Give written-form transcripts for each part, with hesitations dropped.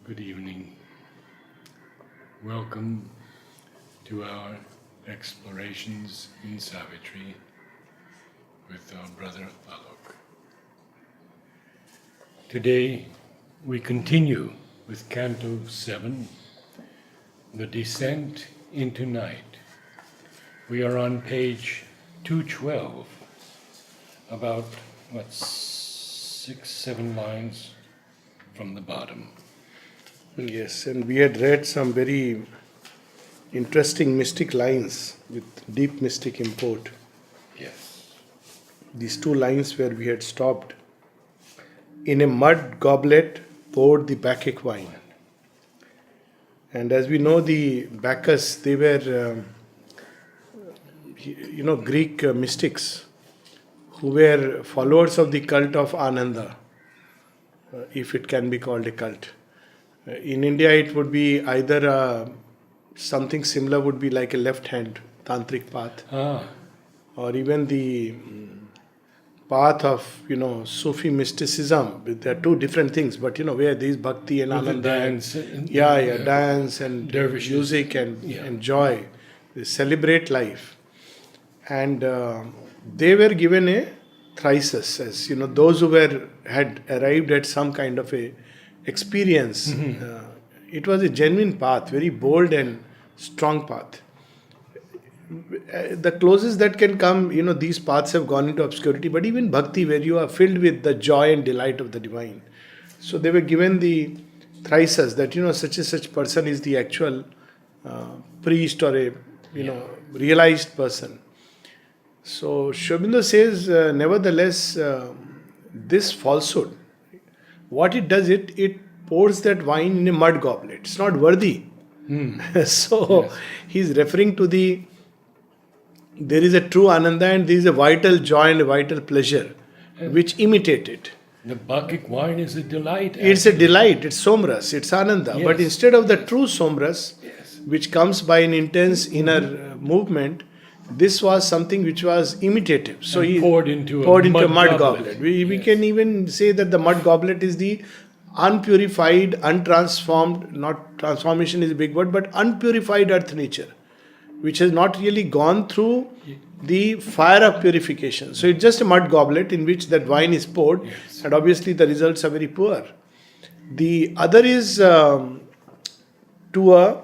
Good evening. Welcome to our explorations in Savitri with our brother Alok. Today we continue with Canto 7, The Descent into Night. We are on page 212, about, 6-7 lines from the bottom. Yes, and we had read some very interesting mystic lines with deep mystic import. Yes. These two lines where we had stopped. In a mud goblet poured the Bacchic wine. And as we know, the Bacchus, they were, Greek mystics who were followers of the cult of Ananda, if it can be called a cult. In India, it would be either something similar would be like a left-hand tantric path, or even the path of Sufi mysticism. There are two different things, but where there is bhakti and With the ananda, dance dance and dervishes. music and joy. They celebrate life, and they were given a thrisis, as those who had arrived at some kind of a experience. It was a genuine path, very bold and strong path. The closest that can come, these paths have gone into obscurity, but even bhakti, where you are filled with the joy and delight of the divine. So they were given the thrisis that, such and such person is the actual priest or a, realized person. So Aurobindo says, nevertheless, this falsehood, what it does, it pours that wine in a mud goblet. It's not worthy. So yes. He's referring to there is a true ananda and there is a vital joy and a vital pleasure which imitate it. The Bacchic wine is a delight. It's a delight, it's somras, it's ananda. Yes. But instead of the true somras, which comes by an intense inner movement, this was something which was imitative. So he poured into a mud goblet. We can even say that the mud goblet is the unpurified, untransformed, not transformation is a big word, but unpurified earth nature, which has not really gone through the fire of purification. So it's just a mud goblet in which that wine is poured, and obviously the results are very poor. The other is to a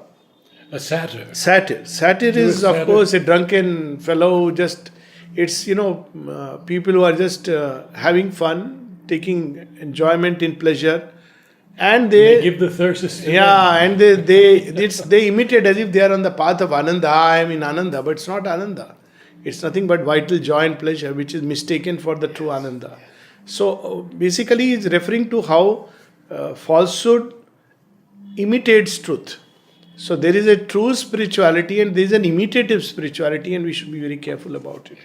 satyr. Satyr is, of course, a drunken fellow who just, it's, people who are just having fun, taking enjoyment in pleasure, and they give the thyrsus to them. And they imitate as if they are on the path of Ananda. I am in Ananda, but it's not Ananda. It's nothing but vital joy and pleasure, which is mistaken for the true Ananda. So basically, he's referring to how falsehood imitates truth. So there is a true spirituality and there is an imitative spirituality, and we should be very careful about it.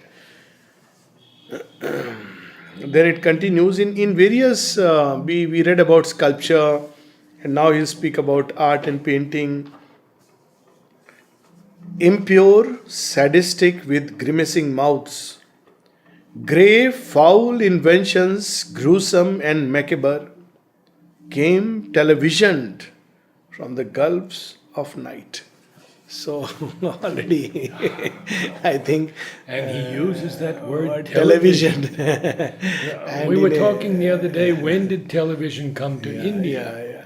Then it continues in various, we read about sculpture, and now he'll speak about art and painting. Impure, sadistic with grimacing mouths, grave, foul inventions, gruesome and macabre, came televisioned from the gulfs of night. So already, I think. And he uses that word television. We were talking the other day, when did television come to India?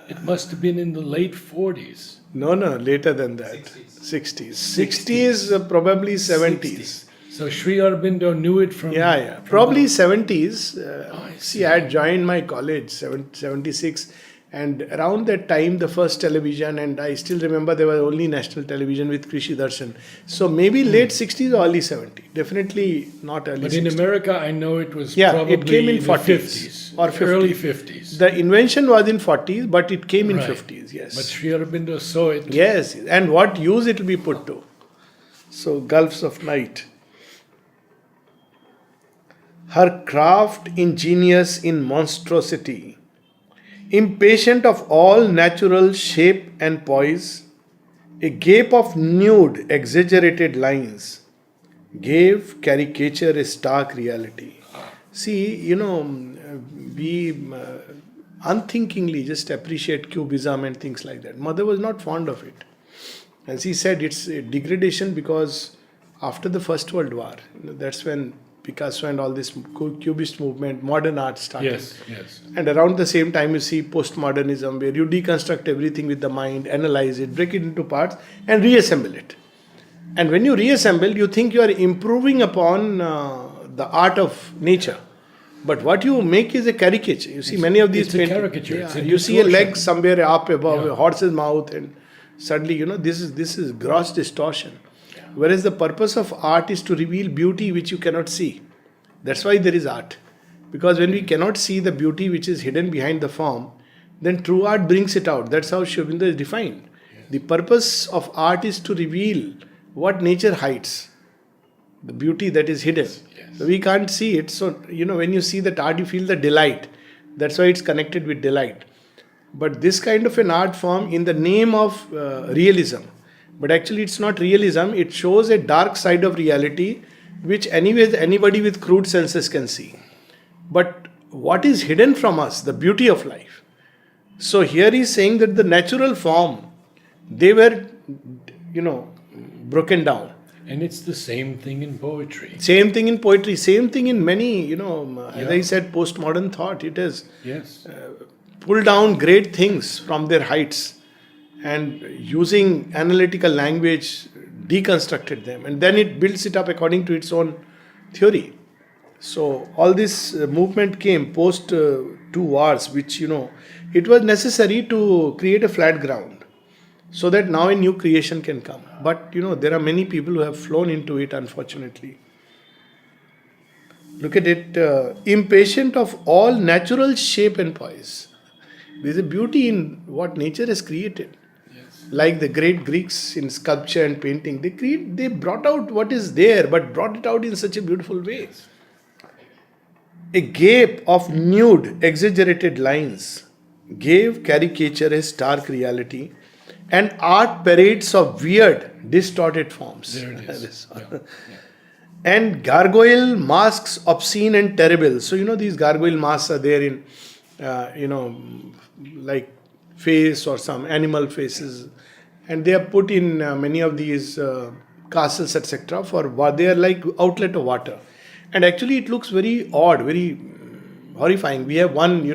It must have been in the late 40s. No, later than that. 60s. 60s, probably 70s. So Sri Aurobindo knew it from... Probably 70s. See, I had joined my college, 76. And around that time, the first television, and I still remember there was only national television with Krishi Darshan. So maybe late 60s or early 70s. Definitely not early 60s. But in America, I know it was probably it came in 40s or 50s. Early 50s. The invention was in 40s, but it came in 50s, yes. But Sri Aurobindo saw it. Yes, and what use it will be put to. So, gulfs of night. Her craft ingenious in monstrosity, impatient of all natural shape and poise, a gape of nude exaggerated lines, gave caricature a stark reality. See, we unthinkingly just appreciate cubism and things like that. Mother was not fond of it. As he said, it's a degradation because after the First World War, that's when Picasso and all this cubist movement, modern art started. Yes. And around the same time, you see postmodernism, where you deconstruct everything with the mind, analyze it, break it into parts, and reassemble it. And when you reassemble, you think you are improving upon the art of nature. But what you make is a caricature. You see many of these it's a caricature. Yeah, It's a you see a distortion. leg somewhere up above a horse's mouth, and suddenly this is gross distortion. Whereas the purpose of art is to reveal beauty which you cannot see. That's why there is art. Because when we cannot see the beauty which is hidden behind the form, then true art brings it out. That's how Aurobindo is defined. Yes. The purpose of art is to reveal what nature hides, the beauty that is hidden. Yes. So we can't see it. So, when you see that art, you feel the delight. That's why it's connected with delight. But this kind of an art form in the name of realism, but actually it's not realism, it shows a dark side of reality which anyways anybody with crude senses can see. But what is hidden from us? The beauty of life. So here he's saying that the natural form, they were, broken down. And it's the same thing in poetry. Same thing in poetry, same thing in many, as I said, postmodern thought. It is Yes. pull down great things from their heights and using analytical language deconstructed them, and then it builds it up according to its own theory. So all this movement came post 2 wars, which it was necessary to create a flat ground so that now a new creation can come. But there are many people who have flown into it, unfortunately. Look at it, impatient of all natural shape and poise. There is a beauty in what nature has created. Yes. Like the great Greeks in sculpture and painting, they brought out what is there, but brought it out in such a beautiful way. A gape of nude, exaggerated lines gave caricature a stark reality, and art parades of weird, distorted forms. There it is. Yeah. And gargoyle masks, obscene and terrible. So these gargoyle masks are there in like face or some animal faces, and they are put in many of these castles, etc. For they are like outlet of water, and actually it looks very odd, very horrifying. We have one,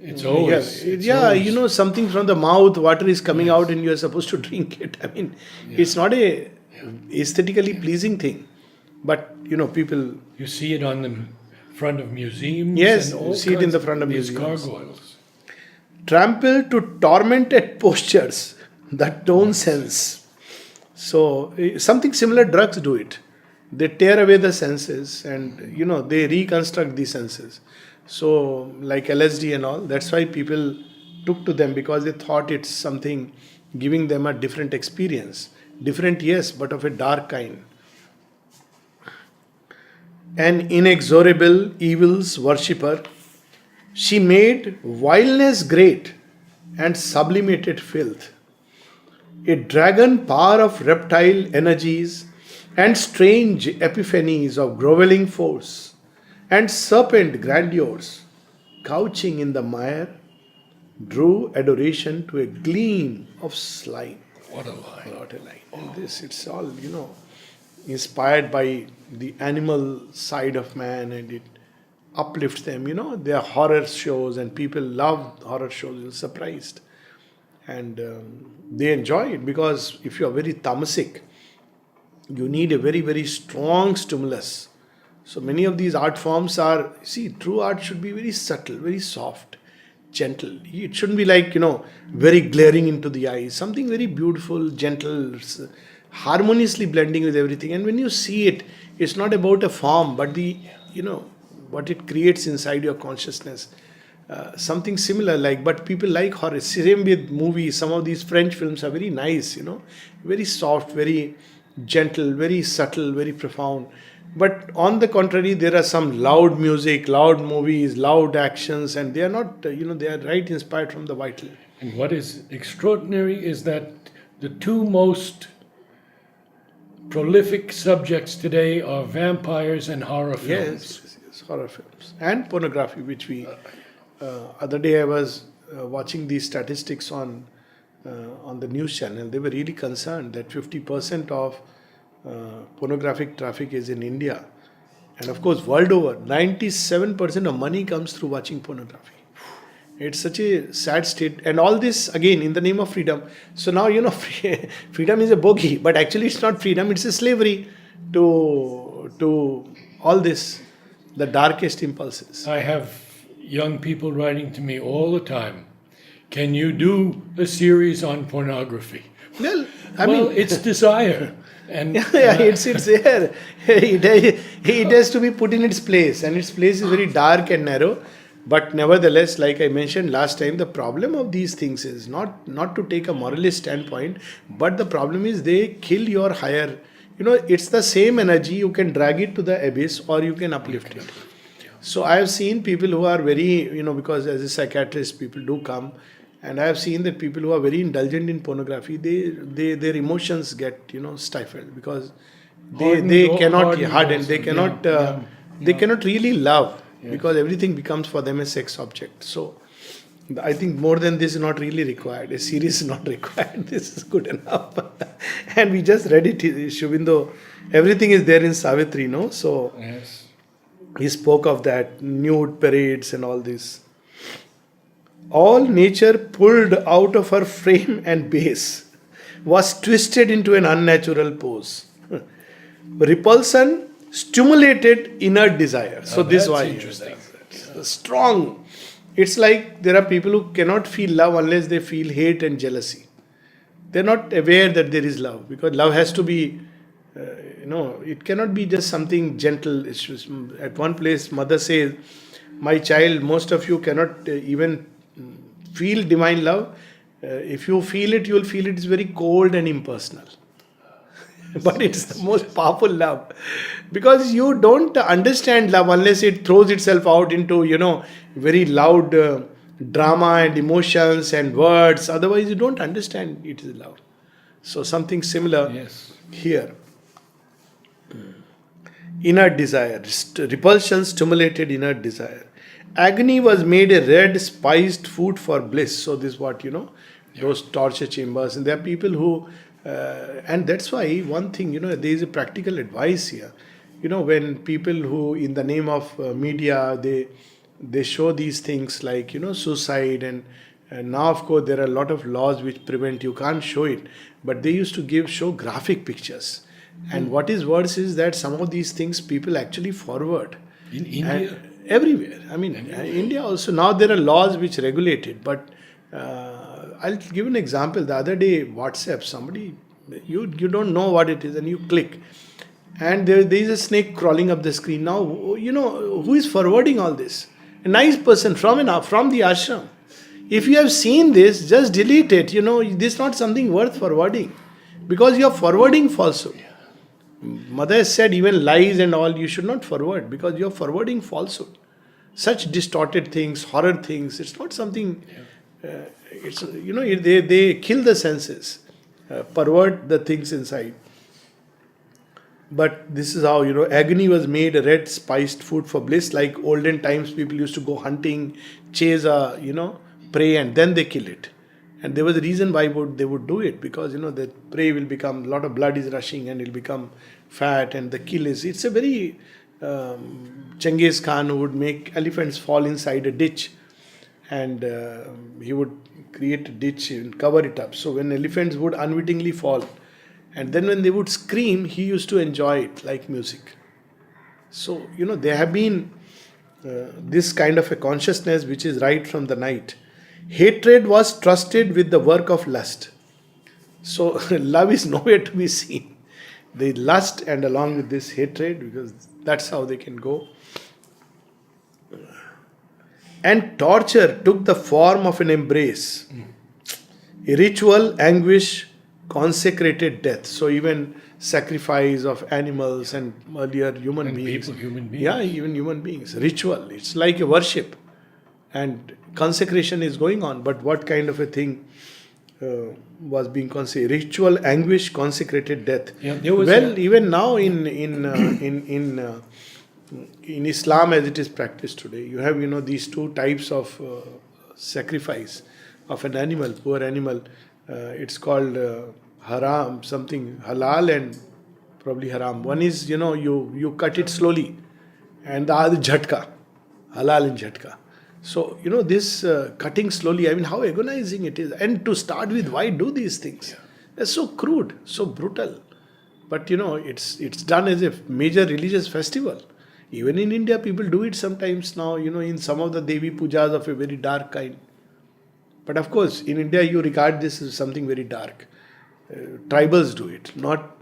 It's always. something from the mouth, water is coming out, and you are supposed to drink it. I mean, it's not a aesthetically pleasing thing, but people. You see it on the front of museums. Yes, and all you see it in kinds the front of these museums. gargoyles. Trample to tormented postures that don't sense. So something similar, drugs do it. They tear away the senses, and they reconstruct the senses. So like LSD and all, that's why people took to them, because they thought it's something giving them a different experience. Different, yes, but of a dark kind. An inexorable evil's worshipper, she made vileness great and sublimated filth. A dragon power of reptile energies and strange epiphanies of groveling force and serpent grandeurs, couching in the mire, drew adoration to a gleam of slime. What a line. What a line. And this, it's all, inspired by the animal side of man, and it uplifts them. There are horror shows, and people love horror shows. You're surprised. And they enjoy it, because if you are very tamasic, you need a very, very strong stimulus. So many of these art forms are, true art should be very subtle, very soft, gentle. It shouldn't be like, very glaring into the eyes. Something very beautiful, gentle, harmoniously blending with everything. And when you see it, it's not about a form, but what it creates inside your consciousness. Something similar, but people like horror. Same with movies. Some of these French films are very nice, very soft, very gentle, very subtle, very profound. But on the contrary, there are some loud music, loud movies, loud actions, and they are not, they are right inspired from the vital. And what is extraordinary is that the two most prolific subjects today are vampires and horror films. Yes, horror films. And pornography, which we Other day I was watching these statistics on the news channel. They were really concerned that 50% of pornographic traffic is in India. And of course, world over, 97% of money comes through watching pornography. It's such a sad state. And all this, again, in the name of freedom. So now, freedom is a bogey, but actually it's not freedom, it's a slavery to all this, the darkest impulses. I have young people writing to me all the time. Can you do a series on pornography? Well, it's desire. And it's there. It has to be put in its place, and its place is very dark and narrow. But nevertheless, like I mentioned last time, the problem of these things is not to take a moralist standpoint, but the problem is they kill your higher. It's the same energy. You can drag it to the abyss or you can uplift it. So I have seen people who are very, because as a psychiatrist, people do come, and I have seen that people who are very indulgent in pornography, their emotions get, stifled because they cannot harden. They cannot they cannot really love because everything becomes for them a sex object. So I think more than this is not really required. A series is not required. This is good enough. And we just read it, Aurobindo. Everything is there in Savitri, no? So yes. He spoke of that, nude parades and all this. All nature pulled out of her frame and base was twisted into an unnatural pose. Repulsion stimulated inner desire. So this is why interesting. Strong. It's like there are people who cannot feel love unless they feel hate and jealousy. They're not aware that there is love because love has to be, it cannot be just something gentle. It's just, at one place, mother says, "My child, most of you cannot even feel divine love. If you feel it, you will feel it is very cold and impersonal." But it's the most powerful love because you don't understand love unless it throws itself out into, very loud drama and emotions and words. Otherwise, you don't understand it is love. So something similar here. Inner desire. Repulsion stimulated inner desire. Agony was made a red spiced food for bliss. So this is what, those torture chambers. And there are people who, and that's why one thing, there is a practical advice here. When people who in the name of media, they show these things like, suicide and now of course there are a lot of laws which prevent, you can't show it. But they used to show graphic pictures. And what is worse is that some of these things people actually forward. In India? Everywhere. India also. Now there are laws which regulate it. But I'll give an example. The other day, WhatsApp, somebody, you don't know what it is and you click. And there is a snake crawling up the screen. Now, who is forwarding all this? A nice person from the ashram. If you have seen this, just delete it. This is not something worth forwarding. Because you are forwarding falsehood. Mother has said even lies and all you should not forward because you are forwarding falsehood. Such distorted things, horror things, it's not something, it's they kill the senses, pervert the things inside. But this is how, agony was made a red spiced food for bliss. Like olden times people used to go hunting, chase a, prey and then they kill it. And there was a reason why they would do it because, the prey will become, a lot of blood is rushing and it will become fat and the kill is, it's a very, Genghis Khan who would make elephants fall inside a ditch and he would create a ditch and cover it up. So when elephants would unwittingly fall and then when they would scream, he used to enjoy it like music. So, there have been this kind of a consciousness which is right from the night. Hatred was trusted with the work of lust. So love is nowhere to be seen. They lust and along with this hatred because that's how they can go. And torture took the form of an embrace. A ritual anguish consecrated death. So even sacrifice of animals and earlier human beings. Yeah, even human beings. Ritual. It's like a worship. And consecration is going on. But what kind of a thing was being consecrated? Ritual anguish consecrated death. Yeah, there was even now in in Islam as it is practiced today, you have these two types of sacrifice of an animal, poor animal. It's called haram, something halal and probably haram. One is you cut it slowly, and the other jhatka, halal and jhatka. So this cutting slowly. I mean, how agonizing it is. And to start with, why do these things? They're so crude, so brutal. But it's done as a major religious festival. Even in India, people do it sometimes now, in some of the Devi pujas of a very dark kind. But of course, in India, you regard this as something very dark. Tribals do it, not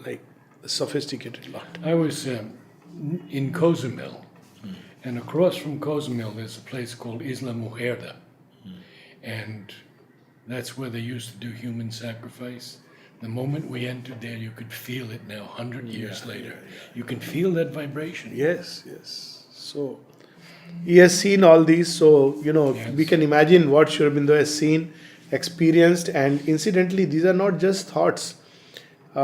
like a sophisticated lot. I was in Cozumel, and across from Cozumel there's a place called Isla Mujerda. And that's where they used to do human sacrifice. The moment we entered there, you could feel it now, 100 years later. You can feel that vibration. Yes. So, he has seen all these, so, we can imagine what Sri Aurobindo has seen, experienced, and incidentally, these are not just thoughts. Sri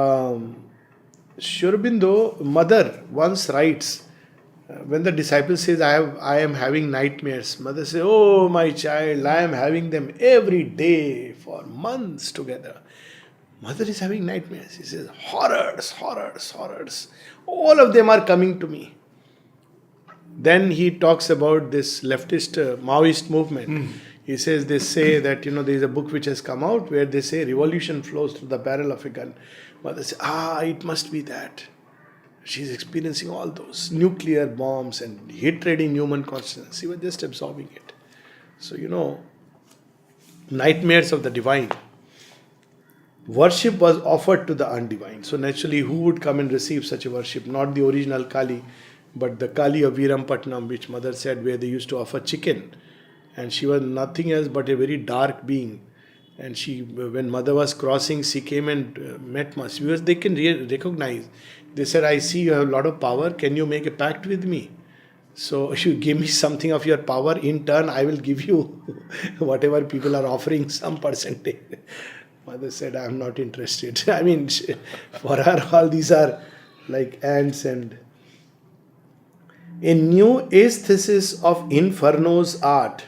Aurobindo, mother, once writes, when the disciple says, I am having nightmares, mother says, oh my child, I am having them every day for months together. Mother is having nightmares. He says, horrors. All of them are coming to me. Then he talks about this leftist Maoist movement. He says, they say that, there is a book which has come out where they say revolution flows through the barrel of a gun. Mother says, it must be that. She's experiencing all those nuclear bombs and hatred in human consciousness. She was just absorbing it. So, nightmares of the divine. Worship was offered to the undivine. So naturally, who would come and receive such a worship? Not the original Kali, but the Kali of Virampatnam, which mother said, where they used to offer chicken. And she was nothing else but a very dark being. And when mother was crossing, she came and met us. Because they can recognize. They said, I see you have a lot of power. Can you make a pact with me? So if you give me something of your power, in turn, I will give you whatever people are offering, some percentage. Mother said, I am not interested. I mean, for her, all these are like ants. And a new aesthesis of Inferno's art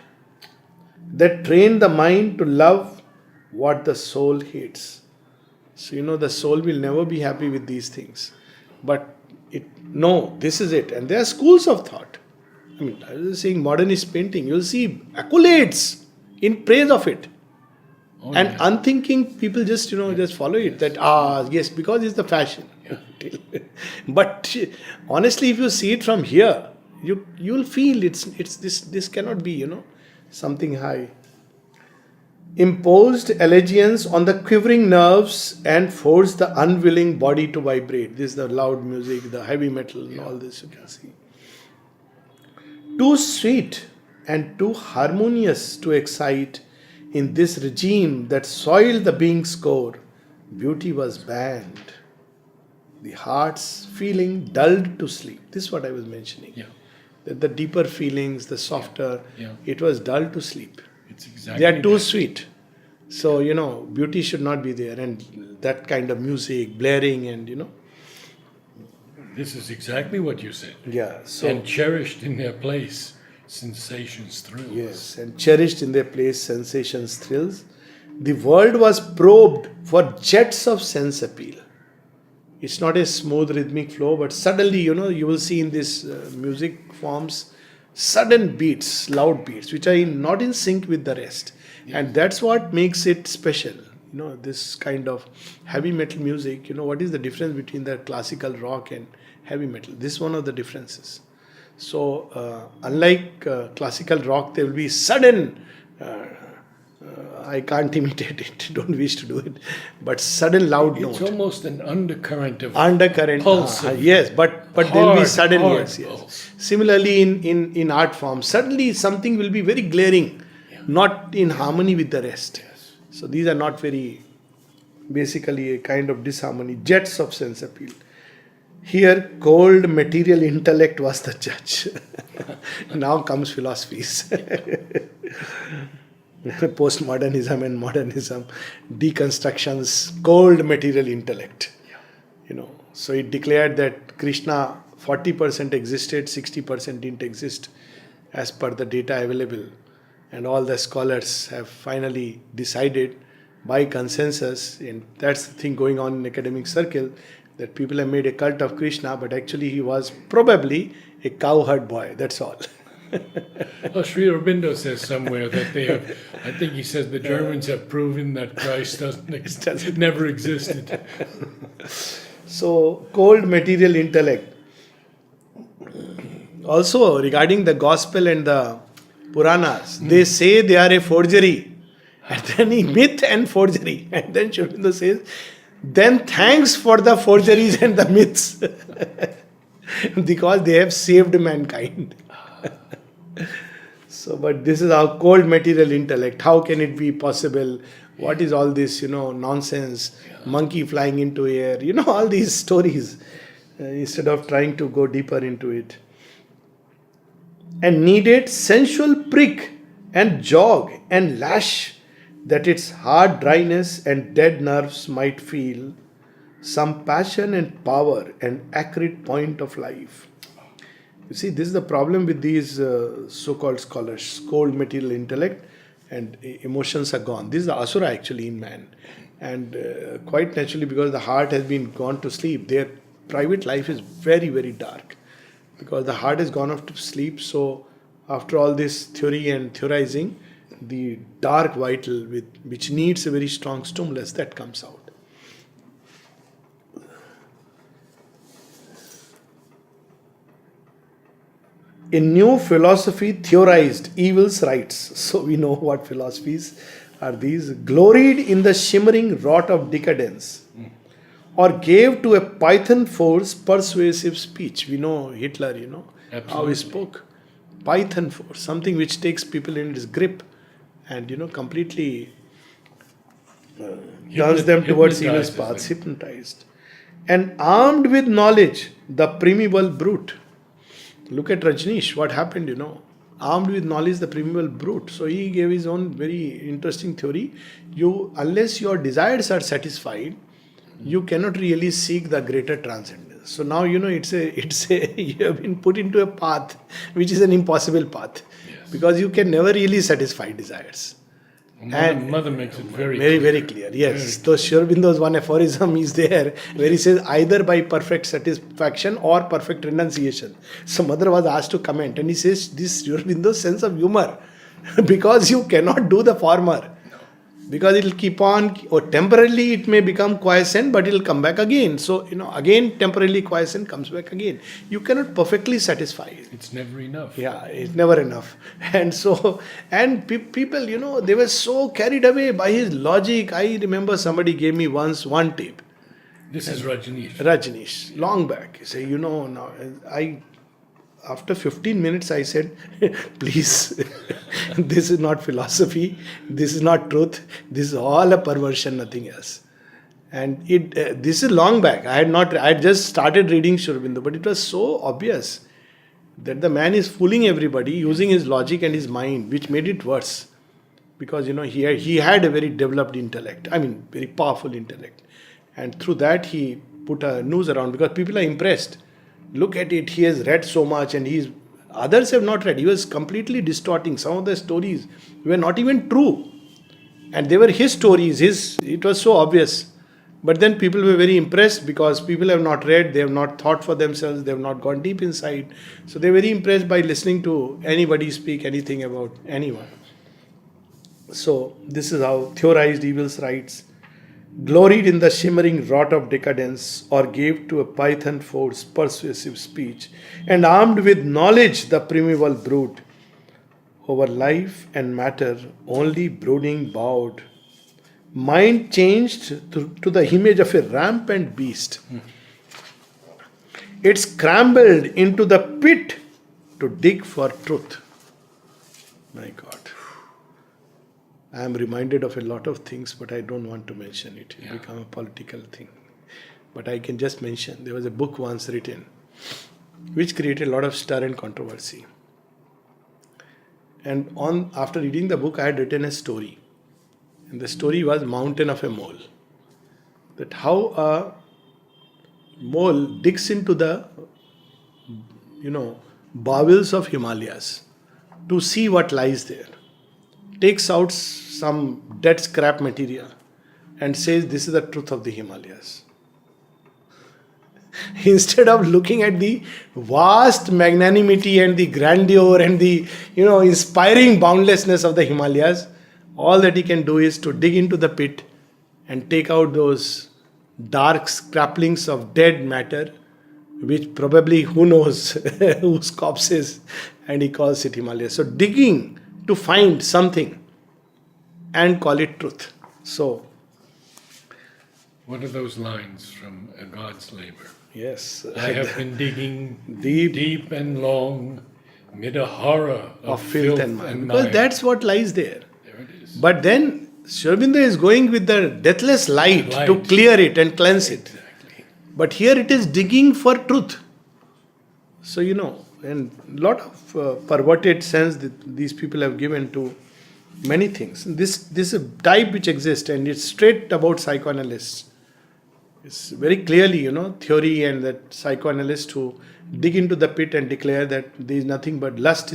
that trained the mind to love what the soul hates. So, the soul will never be happy with these things. But this is it. And there are schools of thought. I mean, I was saying modernist painting, you'll see accolades in praise of it. And unthinking people just follow it. That yes, because it's the fashion. But honestly, if you see it from here, you'll feel it's this cannot be something high. Imposed allegiance on the quivering nerves and forced the unwilling body to vibrate. This is the loud music, the heavy metal, and all this you can see. Too sweet and too harmonious to excite. In this regime that soiled the being's core, beauty was banned. The heart's feeling dulled to sleep. This is what I was mentioning. That the deeper feelings, the softer, it was dull to sleep. It's exactly they are too sweet. So, beauty should not be there. And that kind of music, blaring and, This is exactly what you said. So, and cherished in their place. Sensations, thrills. Yes, and cherished in their place, sensations, thrills. The world was probed for jets of sense appeal. It's not a smooth rhythmic flow, but suddenly, you will see in these music forms, sudden beats, loud beats, which are not in sync with the rest. And that's what makes it special. This kind of heavy metal music, what is the difference between the classical rock and heavy metal? This is one of the differences. So, unlike classical rock, there will be sudden, I can't imitate it, don't wish to do it, but sudden loud note. It's almost an undercurrent of pulse. Yes, but there will be sudden, yes. Similarly, in art form, suddenly something will be very glaring, not in harmony with the rest. So, these are not basically a kind of disharmony, jets of sense appeal. Here, cold material intellect was the judge. Now comes philosophies. Postmodernism and modernism, deconstructions, cold material intellect. So it declared that Krishna 40% existed, 60% didn't exist as per the data available. And all the scholars have finally decided by consensus, and that's the thing going on in academic circle, that people have made a cult of Krishna, but actually he was probably a cowherd boy, that's all. Well, Sri Aurobindo says somewhere that they have, I think he says the Germans have proven that Christ never existed. So, cold material intellect. Also, regarding the gospel and the Puranas, they say they are a forgery. And then he myth and forgery. And then Sri Aurobindo says, then thanks for the forgeries and the myths. Because they have saved mankind. So, but this is our cold material intellect. How can it be possible? What is all this, nonsense? Monkey flying into air, all these stories. Instead of trying to go deeper into it. And needed sensual prick and jog and lash, that its hard dryness and dead nerves might feel some passion and power and acrid point of life. You see, this is the problem with these so-called scholars. Cold material intellect and emotions are gone. This is the asura actually in man. And quite naturally, because the heart has been gone to sleep, their private life is very, very dark. Because the heart has gone off to sleep. So after all this theory and theorizing, the dark vital which needs a very strong stimulus, that comes out. A new philosophy theorized evil's rights. So we know what philosophies are these. Gloried in the shimmering rot of decadence, or gave to a python force persuasive speech. We know Hitler, Absolutely. how he spoke. Python force, something which takes people in its grip and, completely turns them towards evil paths, hypnotized. And armed with knowledge, the primeval brute. Look at Rajneesh, what happened, Armed with knowledge, the primeval brute. So he gave his own very interesting theory. Unless your desires are satisfied, you cannot really seek the greater transcendence. So now, it's a you have been put into a path which is an impossible path. Yes. Because you can never really satisfy desires. Mother makes it very Very, clear. very clear. Yes. So Sri Aurobindo's one aphorism is there where he says either by perfect satisfaction or perfect renunciation. So Mother was asked to comment and he says this Sri Aurobindo's sense of humor because you cannot do the former. Because it will keep on, or temporarily it may become quiescent, but it will come back again. So, again temporarily quiescent comes back again. You cannot perfectly satisfy it. It's never enough. Yeah, it's never enough. And so, people, they were so carried away by his logic. I remember somebody gave me once one tape. This is Rajneesh, long back. He said, now, after 15 minutes, I said, please, this is not philosophy, this is not truth, this is all a perversion, nothing else. And this is long back. I had just started reading Sri Aurobindo, but it was so obvious that the man is fooling everybody using his logic and his mind, which made it worse. Because, he had a very developed intellect, very powerful intellect. And through that, he put a noose around, because people are impressed. Look at it, he has read so much and others have not read. He was completely distorting. Some of the stories were not even true. And they were his stories, it was so obvious. But then people were very impressed because people have not read, they have not thought for themselves, they have not gone deep inside. So they are very impressed by listening to anybody speak anything about anyone. So this is how theorized evil's rights. Gloried in the shimmering rot of decadence, or gave to a python force persuasive speech, and armed with knowledge the primeval brute, over life and matter only brooding bowed, mind changed to the image of a rampant beast. It scrambled into the pit to dig for truth. My God. I am reminded of a lot of things, but I don't want to mention it. It will become a political thing. But I can just mention, there was a book once written, which created a lot of stir and controversy. And after reading the book, I had written a story. And the story was Mountain of a Mole. That how a mole digs into the bowels of Himalayas to see what lies there. Takes out some dead scrap material and says, this is the truth of the Himalayas. Instead of looking at the vast magnanimity and the grandeur and the inspiring boundlessness of the Himalayas, all that he can do is to dig into the pit and take out those dark scraplings of dead matter, which probably who knows whose corpses, and he calls it Himalaya. So digging to find something and call it truth. So what are those lines from A God's Labor? yes, I have been digging deep and long mid a horror of filth and mire. because that's what lies there. There it is. But then Aurobindo is going with the deathless light to clear it and cleanse it. Exactly. But here it is digging for truth. So, and lot of perverted sense that these people have given to many things. This is a type which exists, and it's straight about psychoanalysts. It's very clearly, theory, and that psychoanalysts who dig into the pit and declare that there is nothing but lust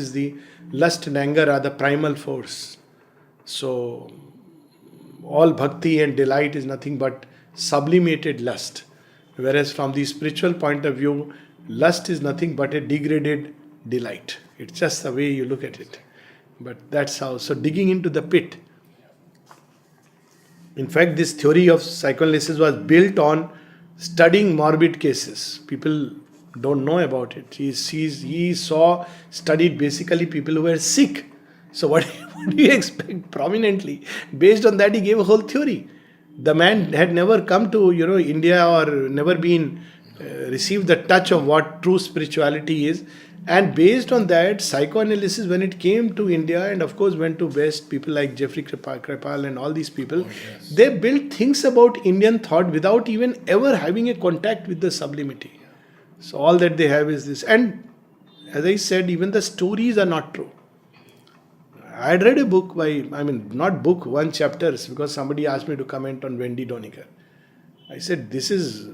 and anger are the primal force. So all bhakti and delight is nothing but sublimated lust. Whereas from the spiritual point of view, lust is nothing but a degraded delight. It's just the way you look at it. But that's how. So digging into the pit. In fact, this theory of psychoanalysis was built on studying morbid cases. People don't know about it. He studied basically people who were sick. So what do you expect prominently? Based on that, he gave a whole theory. The man had never come to India or never been received the touch of what true spirituality is. And based on that, psychoanalysis, when it came to India and of course went to West, people like Jeffrey Kripal and all these people, they built things about Indian thought without even ever having a contact with the sublimity. So all that they have is this. And as I said, even the stories are not true. I had read a book one chapter, because somebody asked me to comment on Wendy Doniger. I said, this is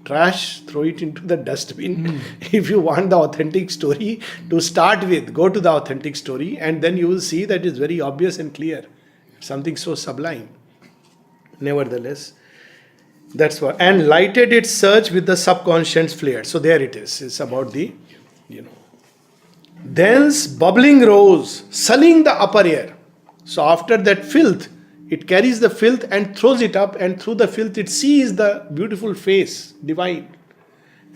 trash, throw it into the dustbin. If you want the authentic story to start with, go to the authentic story, and then you will see that it's very obvious and clear. Something so sublime. Nevertheless, that's what. And lighted its search with the subconscious flare. So there it is. It's about the, Thence bubbling rose, sullying the upper air. So after that filth, it carries the filth and throws it up, and through the filth it sees the beautiful face, divine.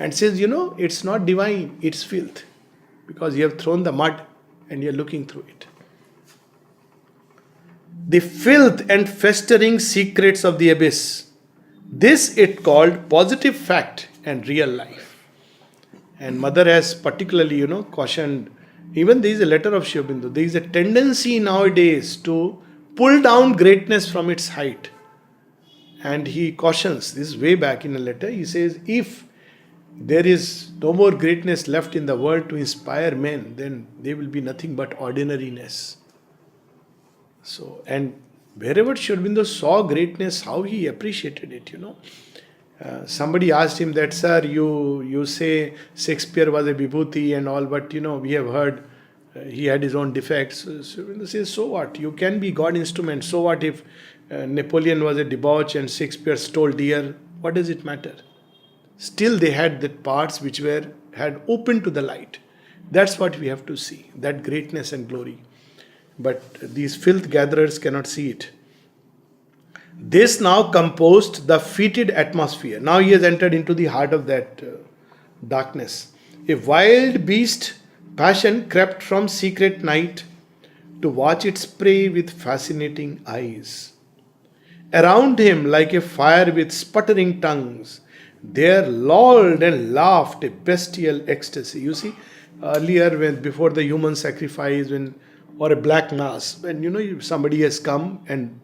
And says, it's not divine, it's filth. Because you have thrown the mud and you are looking through it. The filth and festering secrets of the abyss. This it called positive fact and real life. And Mother has particularly, cautioned. Even there is a letter of Aurobindo. There is a tendency nowadays to pull down greatness from its height. And he cautions, this is way back in a letter, he says, if there is no more greatness left in the world to inspire men, then there will be nothing but ordinariness. So, and wherever Aurobindo saw greatness, how he appreciated it, somebody asked him that, sir, you say Shakespeare was a vibhuti and all, but we have heard he had his own defects. So Aurobindo says, so what? You can be God instrument. So what if Napoleon was a debauch and Shakespeare stole deer? What does it matter? Still they had the parts which had opened to the light. That's what we have to see, that greatness and glory. But these filth gatherers cannot see it. This now composed the fetid atmosphere. Now he has entered into the heart of that darkness. A wild beast passion crept from secret night to watch its prey with fascinating eyes. Around him, like a fire with sputtering tongues, there lolled and laughed a bestial ecstasy. You see, earlier before the human sacrifice, or a black mass, when somebody has come and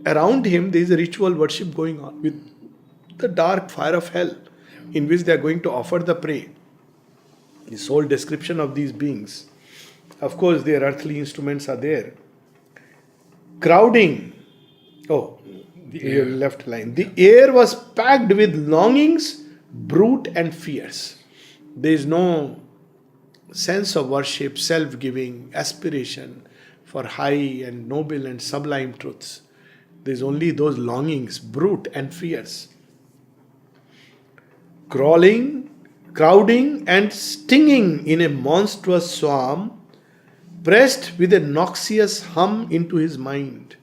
around him there is a ritual worship going on with the dark fire of hell, in which they are going to offer the prey. This whole description of these beings. Of course, their earthly instruments are there. Crowding. Oh, the left line. The air was packed with longings, brute and fierce. There is no sense of worship, self giving, aspiration for high and noble and sublime truths. There's only those longings, brute and fierce, crawling, crowding, and stinging in a monstrous swarm, pressed with a noxious hum into his mind.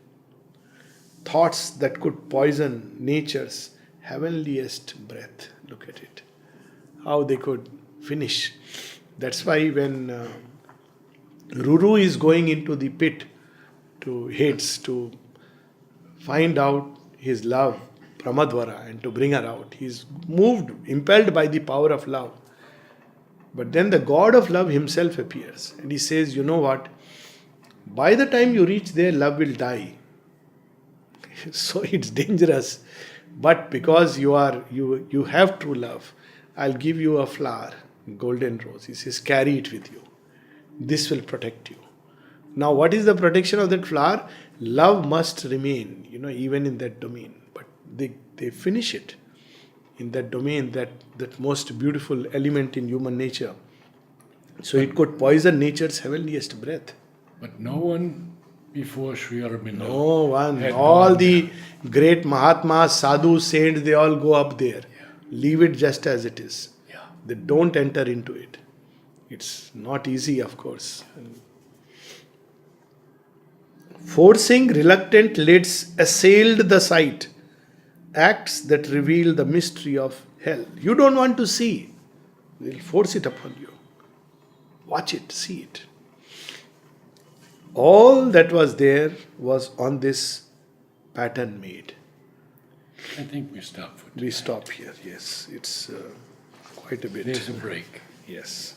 Thoughts that could poison nature's heavenliest breath. Look at it. How they could finish. That's why when Ruru is going into the pit to Hades to find out his love, Pramadvara, and to bring her out, he's moved, impelled by the power of love. But then the God of love himself appears and he says, you know what? By the time you reach there, love will die. So it's dangerous. But because you have true love, I'll give you a flower, golden rose. He says, carry it with you. This will protect you. Now, what is the protection of that flower? Love must remain, even in that domain. But they finish it in that domain, that most beautiful element in human nature. So it could poison nature's heavenliest breath. But no one before Sri Aurobindo. No one. had All gone the there. great Mahatmas, sadhus, saints, they all go up there. Yeah. Leave it just as it is. Yeah. They don't enter into it. It's not easy, of course. Forcing reluctant lids assailed the sight. Acts that reveal the mystery of hell. You don't want to see. They'll force it upon you. Watch it, see it. All that was there was on this pattern made. I think we stop for We stop here, yes. It's quite a bit. There's a break. Yes.